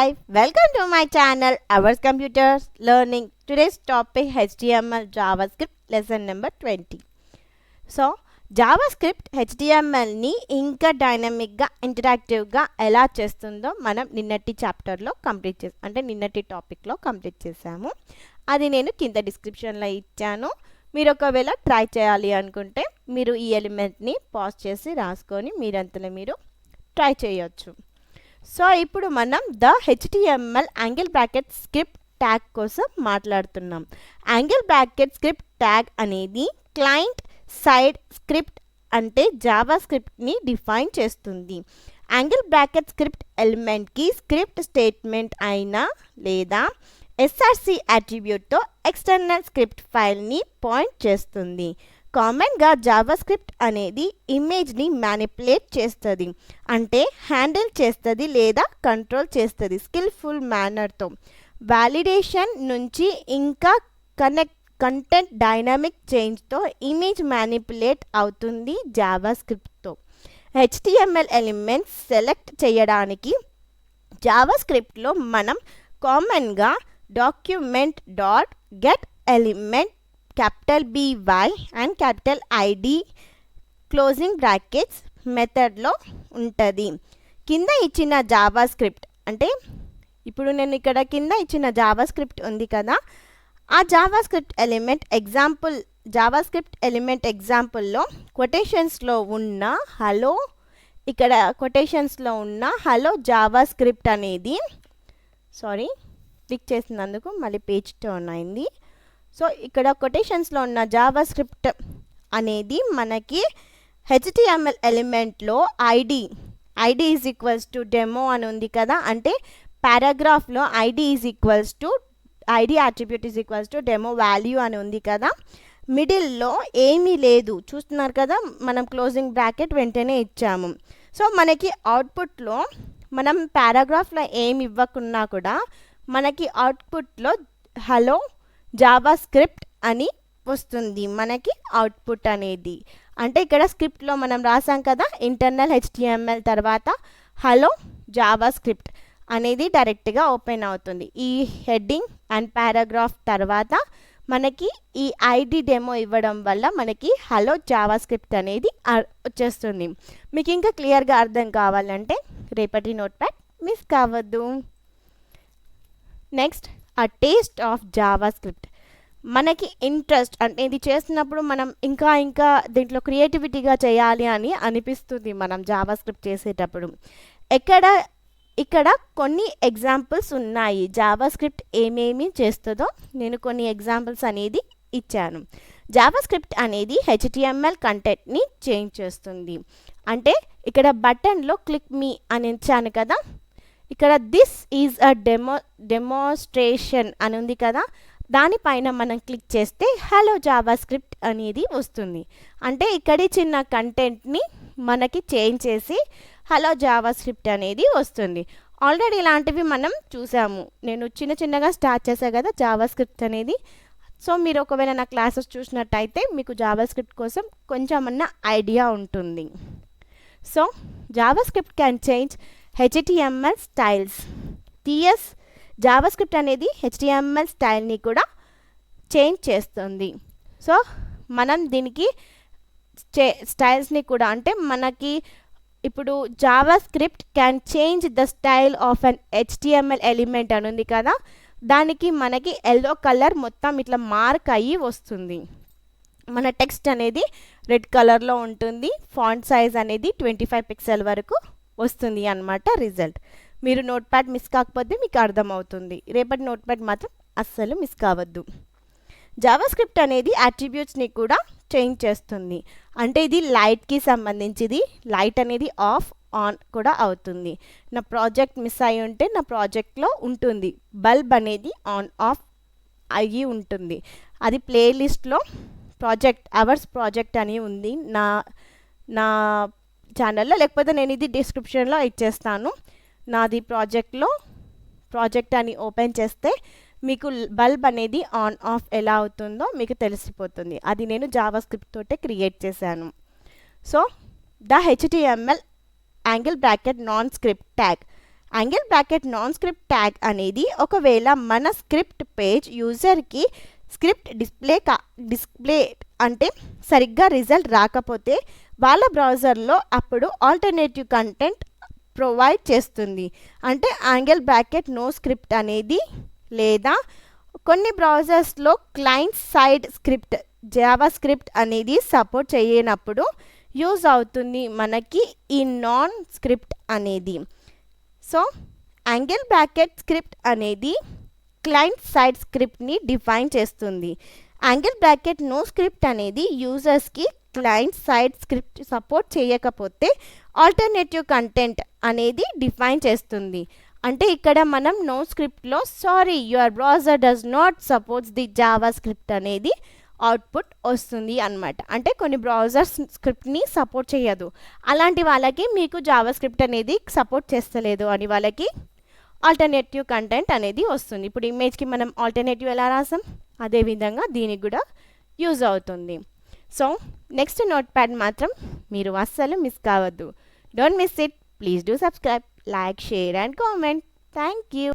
Hi, welcome to my channel, Our Computers Learning. Today's topic HTML JavaScript lesson number 20. So JavaScript ఇంకా డైనమిక్గా ఇంటరాక్టివ్గా ఎలా చేస్తుందో మనం నిన్నటి చాప్టర్లో నిన్నటి టాపిక్లో కంప్లీట్ చేసాము. అది నేను కింద డిస్క్రిప్షన్లో ఇచ్చాను. మీరు ఒకవేళ ట్రై చేయాలి అనుకుంటే మీరు ఈ ఎలిమెంట్ని పాజ్ చేసి రాసుకొని మీరంతలో మీరు ట్రై చేయొచ్చు. సో ఇప్పుడు మనం the HTML angle bracket script tag కోసం మాట్లాడుతున్నాం. యాంగిల్ బ్రాకెట్ స్క్రిప్ట్ ట్యాగ్ అనేది క్లయింట్ సైడ్ స్క్రిప్ట్ అంటే జావా స్క్రిప్ట్ని డిఫైన్ చేస్తుంది. యాంగిల్ బ్రాకెట్ స్క్రిప్ట్ ఎలిమెంట్కి స్క్రిప్ట్ స్టేట్మెంట్ అయినా లేదా ఎస్ఆర్సి అట్రిబ్యూట్తో ఎక్స్టర్నల్ స్క్రిప్ట్ ఫైల్ని పాయింట్ చేస్తుంది. కామన్గా జావా స్క్రిప్ట్ అనేది ఇమేజ్ని మ్యానిపులేట్ చేస్తుంది, అంటే హ్యాండిల్ చేస్తుంది లేదా కంట్రోల్ చేస్తుంది స్కిల్ఫుల్ మేనర్తో. వాలిడేషన్ నుంచి ఇంకా కంటెంట్ డైనమిక్ చేంజ్తో ఇమేజ్ మ్యానిపులేట్ అవుతుంది జావా స్క్రిప్ట్తో. హెచ్టిఎంఎల్ ఎలిమెంట్స్ సెలెక్ట్ చేయడానికి జావా స్క్రిప్ట్లో మనం కామన్గా document dot get element capital BY and capital ID closing brackets మెథడ్లో ఉంటుంది. కింద ఇచ్చిన జావా స్క్రిప్ట్ అంటే ఇప్పుడు నేను ఇక్కడ కింద ఇచ్చిన జావా స్క్రిప్ట్ ఉంది కదా, ఆ జావా స్క్రిప్ట్ ఎలిమెంట్ ఎగ్జాంపుల్లో కొటేషన్స్లో ఉన్న హలో జావా స్క్రిప్ట్ అనేది క్లిక్ చేసినందుకు మళ్ళీ పేజ్ టర్న్ అయింది. సో ఇక్కడ కొటేషన్స్లో ఉన్న జావా స్క్రిప్ట్ అనేది మనకి హెచ్టిఎంఎల్ ఎలిమెంట్లో ID is equals to demo అని ఉంది కదా, అంటే పారాగ్రాఫ్లో ID attribute is equals to demo value అని ఉంది కదా, మిడిల్లో ఏమీ లేదు చూస్తున్నారు కదా, మనం క్లోజింగ్ బ్రాకెట్ వెంటనే ఇచ్చాము. సో మనకి అవుట్పుట్లో మనం పారాగ్రాఫ్లో ఏమి ఇవ్వకున్నా కూడా మనకి అవుట్పుట్లో హలో జావా స్క్రిప్ట్ అని వస్తుంది మనకి అవుట్పుట్ అనేది. అంటే ఇక్కడ స్క్రిప్ట్లో మనం రాసాం కదా ఇంటర్నల్ హెచ్టిఎంఎల్ తర్వాత హలో జావా స్క్రిప్ట్ అనేది డైరెక్ట్గా ఓపెన్ అవుతుంది. ఈ హెడ్డింగ్ అండ్ పారాగ్రాఫ్ తర్వాత మనకి ఈ ఐడి డెమో ఇవ్వడం వల్ల మనకి హలో జావా స్క్రిప్ట్ అనేది వచ్చేస్తుంది. మీకు ఇంకా క్లియర్గా అర్థం కావాలంటే రేపటి నోట్ప్యాడ్ మిస్ కావద్దు. నెక్స్ట్ ఆ టేస్ట్ ఆఫ్ జావా స్క్రిప్ట్. మనకి ఇంట్రెస్ట్ అంటే ఇది చేస్తున్నప్పుడు మనం ఇంకా దీంట్లో క్రియేటివిటీగా చేయాలి అని అనిపిస్తుంది మనం జావా స్క్రిప్ట్ చేసేటప్పుడు. ఇక్కడ కొన్ని ఎగ్జాంపుల్స్ ఉన్నాయి జావా స్క్రిప్ట్ ఏమేమి చేస్తుందో నేను కొన్ని ఎగ్జాంపుల్స్ అనేది ఇచ్చాను. జావా స్క్రిప్ట్ అనేది హెచ్టిఎంఎల్ కంటెంట్ని చేంజ్ చేస్తుంది. అంటే ఇక్కడ బటన్లో క్లిక్ మీ అని ఇచ్చాను కదా, ఇక్కడ దిస్ ఈజ్ అ డెమోన్స్ట్రేషన్ అని ఉంది కదా, దానిపైన మనం క్లిక్ చేస్తే హలో జావా స్క్రిప్ట్ అనేది వస్తుంది. అంటే ఇక్కడ చిన్న కంటెంట్ని మనకి చేంజ్ చేసి హలో జావా స్క్రిప్ట్ అనేది వస్తుంది. ఆల్రెడీ ఇలాంటివి మనం చూసాము, నేను చిన్నగా స్టార్ట్ చేశాను కదా జావా స్క్రిప్ట్ అనేది. సో మీరు ఒకవేళ నా క్లాసెస్ చూసినట్టయితే మీకు జావా స్క్రిప్ట్ కోసం కొంచెమన్నా ఐడియా ఉంటుంది. So Java script can change HTML styles. Java script అనేది HTML స్టైల్ని కూడా చేంజ్ చేస్తుంది. సో మనం దీనికి స్టైల్స్ని కూడా అంటే మనకి ఇప్పుడు Java script can change the style of an HTML element అని ఉంది కదా, దానికి మనకి ఎల్లో కలర్ మొత్తం ఇట్లా మార్క్ అయ్యి వస్తుంది. మన టెక్స్ట్ అనేది రెడ్ కలర్లో ఉంటుంది. ఫాంట్ సైజ్ అనేది 25 పిక్సెల్ వరకు వస్తుంది అన్నమాట రిజల్ట్. మీరు నోట్ప్యాడ్ మిస్ కాకపోతే మీకు అర్థమవుతుంది. రేపటి నోట్ప్యాడ్ మాత్రం అస్సలు మిస్ కావద్దు. జావా స్క్రిప్ట్ అనేది అట్రిబ్యూట్స్ని కూడా చేంజ్ చేస్తుంది. అంటే ఇది లైట్కి సంబంధించింది, లైట్ అనేది ఆఫ్ ఆన్ కూడా అవుతుంది. నా ప్రాజెక్ట్ మిస్ అయి ఉంటే నా ప్రాజెక్ట్లో ఉంటుంది బల్బ్ అనేది ఆన్ ఆఫ్ అయ్యి ఉంటుంది. అది ప్లేలిస్ట్లో అవర్స్ ప్రాజెక్ట్ అని ఉంది నా ఛానల్లో, లేకపోతే నేను ఇది డిస్క్రిప్షన్లో ఇచ్చేస్తాను. నాది ప్రాజెక్ట్ అని ఓపెన్ చేస్తే మీకు బల్బ్ అనేది ఆన్ ఆఫ్ ఎలా అవుతుందో మీకు తెలిసిపోతుంది. అది నేను జావా స్క్రిప్ట్ తోటే క్రియేట్ చేశాను. So the HTML angle bracket non script tag angle bracket non script tag అనేది ఒకవేళ మన స్క్రిప్ట్ పేజ్ యూజర్కి స్క్రిప్ట్ డిస్ప్లే అంటే సరిగ్గా రిజల్ట్ రాకపోతే వాళ్ళ బ్రౌజర్లో అప్పుడు ఆల్టర్నేటివ్ కంటెంట్ ప్రొవైడ్ చేస్తుంది. అంటే యాంగిల్ బ్రాకెట్ నో స్క్రిప్ట్ అనేది, లేదా కొన్ని బ్రౌజర్స్లో client side script JavaScript అనేది సపోర్ట్ చేయనప్పుడు యూజ్ అవుతుంది మనకి ఈ నాన్ స్క్రిప్ట్ అనేది. సో యాంగిల్ బ్రాకెట్ స్క్రిప్ట్ అనేది క్లయింట్ సైడ్ స్క్రిప్ట్ని డిఫైన్ చేస్తుంది. యాంగిల్ బ్రాకెట్ నో స్క్రిప్ట్ అనేది యూజర్స్కి క్లయింట్ సైడ్ స్క్రిప్ట్ సపోర్ట్ చేయకపోతే ఆల్టర్నేటివ్ కంటెంట్ అనేది డిఫైన్ చేస్తుంది. అంటే ఇక్కడ మనం నో స్క్రిప్ట్లో sorry your browser does not supports the JavaScript అనేది అవుట్పుట్ వస్తుంది అన్నమాట. అంటే కొన్ని బ్రౌజర్స్ స్క్రిప్ట్ని సపోర్ట్ చేయదు, అలాంటి వాళ్ళకి మీకు జావా స్క్రిప్ట్ అనేది సపోర్ట్ చేస్తలేదు అని వాళ్ళకి ఆల్టర్నేటివ్ కంటెంట్ అనేది వస్తుంది. ఇప్పుడు ఇమేజ్కి మనం ఆల్టర్నేటివ్ ఎలా రాసాం అదేవిధంగా దీనికి కూడా యూజ్ అవుతుంది. సో నెక్స్ట్ నోట్ ప్యాడ్ మాత్రం మీరు అస్సలు మిస్ కావద్దు. Don't miss it. Please do subscribe, like, share and comment. Thank you.